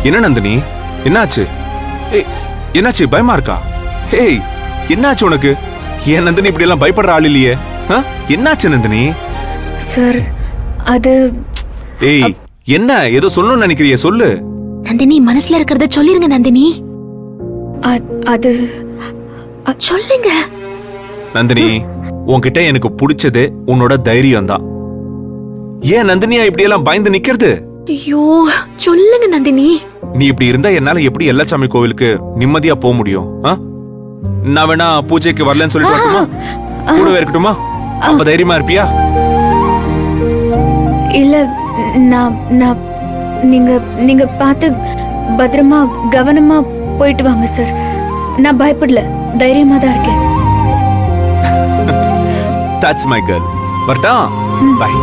என்ன நந்தினி, என்னாச்சு? ஏய், என்னாச்சு? பயமா இருக்கா? ஹேய், என்னாச்சு உனக்கு? ஏன் நந்தினி இப்படி எல்லாம் பயப்படுற ஆள் இல்லையே? என்னாச்சு நந்தினி? சார் அது ஏய், என்ன ஏதோ சொல்லணும்னு நினைக்கிறிய? சொல்லு நந்தினி. மனசுல இருக்கிறத சொல்லிருங்க நந்தினி. அது சொல்லுங்க நந்தினி. உன்கிட்ட எனக்கு பிடிச்சது உன்னோட தைரியம் தான். ஏன் நந்தினியா இப்படி எல்லாம் பயந்து நிக்கிறது? ஐயோ சொல்லுங்க நந்தினி. நீ இப்படி இருந்தா என்னால எப்படி எல்லச்சாமி கோவிலுக்கு நிம்மதியா போக முடியும்? நான் வேணா பூஜைக்கு வரலன்னு சொல்லிட்டு வரட்டுமா? கூடவே இருக்கட்டுமா? அப்ப தைரியமா இருப்பியா? இல்ல, நீங்க பார்த்து பத்திரமா கவனமா போயிட்டு வாங்க சார். நான் பயப்படல, தைரியமா தான் இருக்கேன். That's my girl. வரட்டா? Bye.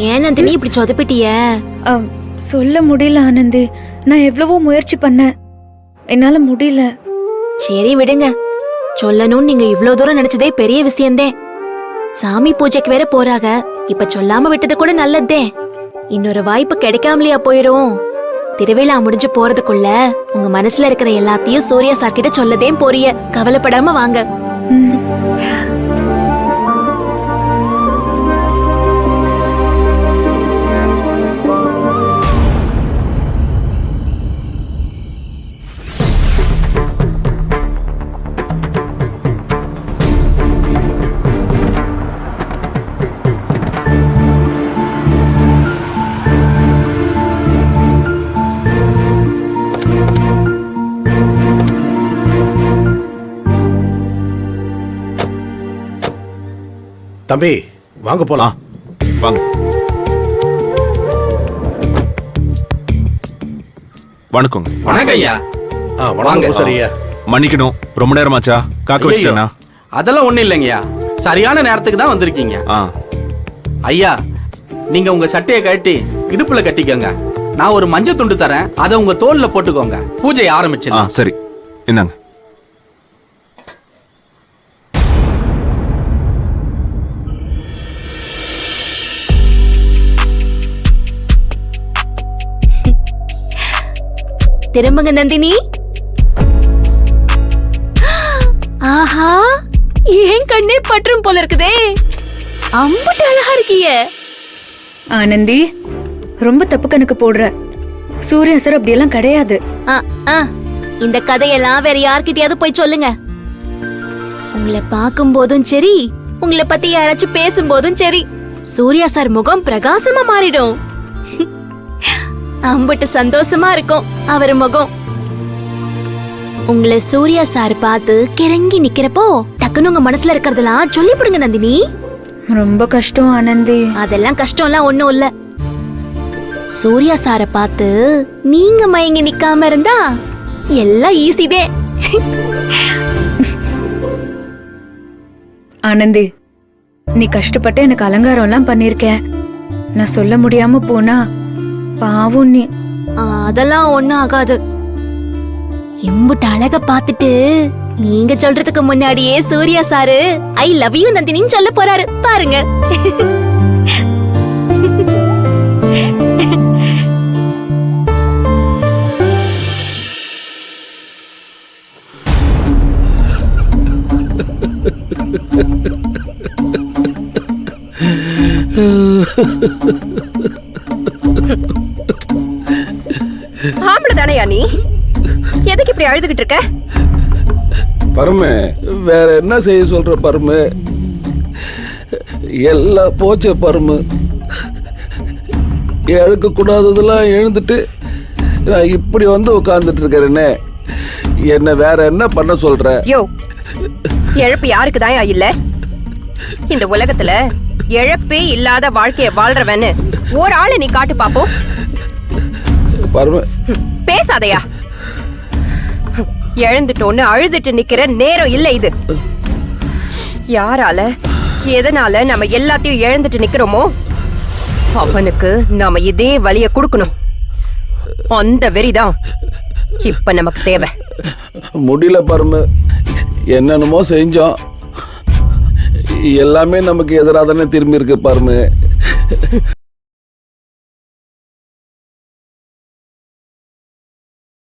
ஏன் நந்தினி இப்படி சொதப்பிட்டிய? சொல்ல முடியல ஆனந்தி. நான் எவ்வளவோ முயற்சி பண்ணேன், என்னால முடியல. சரி விடுங்க. சொல்லணும்னு நீங்க இவ்வளவு தூரம் நினைச்சதே பெரிய விஷயம்தே. சாமி பூஜைக்கு வேற போறாங்க, இப்ப சொல்லாம விட்டது கூட நல்லதே. இன்னொரு வாய்ப்பு கிடைக்காமலையா போயிரும். திருவிழா முடிஞ்சு போறதுக்குள்ள உங்க மனசுல இருக்கிற எல்லாத்தையும் சூர்யா சார் கிட்ட சொல்லதே போறிய. கவலைப்படாம வாங்க. தம்பி வாங்க போலாம். வாங்க. வணக்கம். வணக்கம் ஐயா. வணக்கம் சரியா. மன்னிக்கணும், ரொம்ப நேரமாச்சா? காக்க வச்சிட்டேனா? அதெல்லாம் ஒண்ணும் இல்லைங்கய்யா, சரியான நேரத்துக்கு தான் வந்திருக்கீங்க. ஐயா, நீங்க உங்க சட்டையை கட்டி இடுப்புல கட்டிக்கோங்க. நான் ஒரு மஞ்சள் துண்டு தரேன், அதை உங்க தோல்ல போட்டுக்கோங்க. பூஜை ஆரம்பிச்சு. சரி, இந்தாங்க. திரும்புங்க நந்தினி. ஆஹா, ஏன் கண்ணே பற்றும் போல இருக்குதே. அம்புட்டு அழகா இருக்கியே. ஆனந்தி, ரொம்ப தப்பு கணக்கு போடுற. சூர்யா சார் அப்படியெல்லாம் கிடையாது. இந்த கதையெல்லாம் வேற யார்கிட்டயாவது போய் சொல்லுங்க. உங்களை பார்க்கும் போதும் சரி, உங்களை பத்தி யாராச்சும் பேசும் போதும் சரி, சூர்யா சார் முகம் பிரகாசமா மாறிடும். அம்பட்டு சந்தோஷமா இருக்கும் அவர் முகம். உங்களை சூர்யா சார் பார்த்து கிறங்கி நிக்கிறப்போ டக்குன்னு உங்க மனசுல இருக்கிறதெல்லாம் சொல்லிவிடுங்க நந்தினி. ரொம்ப கஷ்டம் ஆனந்தி. அதெல்லாம் கஷ்டம் எல்லாம் ஒண்ணும் இல்ல. சூர்யா சார பார்த்து நீங்க மயங்கி நிக்காம இருந்தா எல்லாம் ஈஸிதே. ஆனந்தி, நீ கஷ்டப்பட்டு எனக்கு அலங்காரம் எல்லாம் பண்ணிருக்க. நான் சொல்ல முடியாம போனா பாவம் நீ. அதெல்லாம் ஒண்ணும் ஆகாது. எம்புட்டு அழக பாத்துட்டு நீங்க சொல்றதுக்கு முன்னாடியே Surya sir I love you நந்தினின்னு சொல்ல போறாரு பாருங்க. ஆம்பளை தானையா நீ? எதுக்கு இப்படி அழுதுகிட்டு இருக்க? பரமு, வேற என்ன செய்ய சொல்ற பரமு? எல்லாம் போச்சே பரமு. எழுக்க கூடாததெல்லாம் எழுந்துட்டு நான் இப்படி வந்து உட்கார்ந்துட்டு இருக்கிறேனே. என்ன வேற என்ன பண்ண சொல்ற? யோ, இழப்பு யாருக்கு தாயா இல்ல? இந்த உலகத்துல இழப்பே இல்லாத வாழ்க்கைய வாழ்றவன்னு ஒரு ஆளை நீ காட்டு பாப்போம். பரமு, பேசாதையா. எழுந்துட்டோன்னு அழுதுட்டு நிக்கிற நேரம் இல்ல இது. யாரால எதனால நம்ம எல்லாத்தையும் இழந்துட்டு நிக்கிறோமோ அவனுக்கு நாம இதே வலிய கொடுக்கணும். அந்த வெறிதான் இப்ப நமக்கு தேவை. முடியல பரமு, என்னென்னமோ செஞ்சோம், எல்லாமே நமக்கு எதிராக தானே திரும்பி இருக்கு பரமு.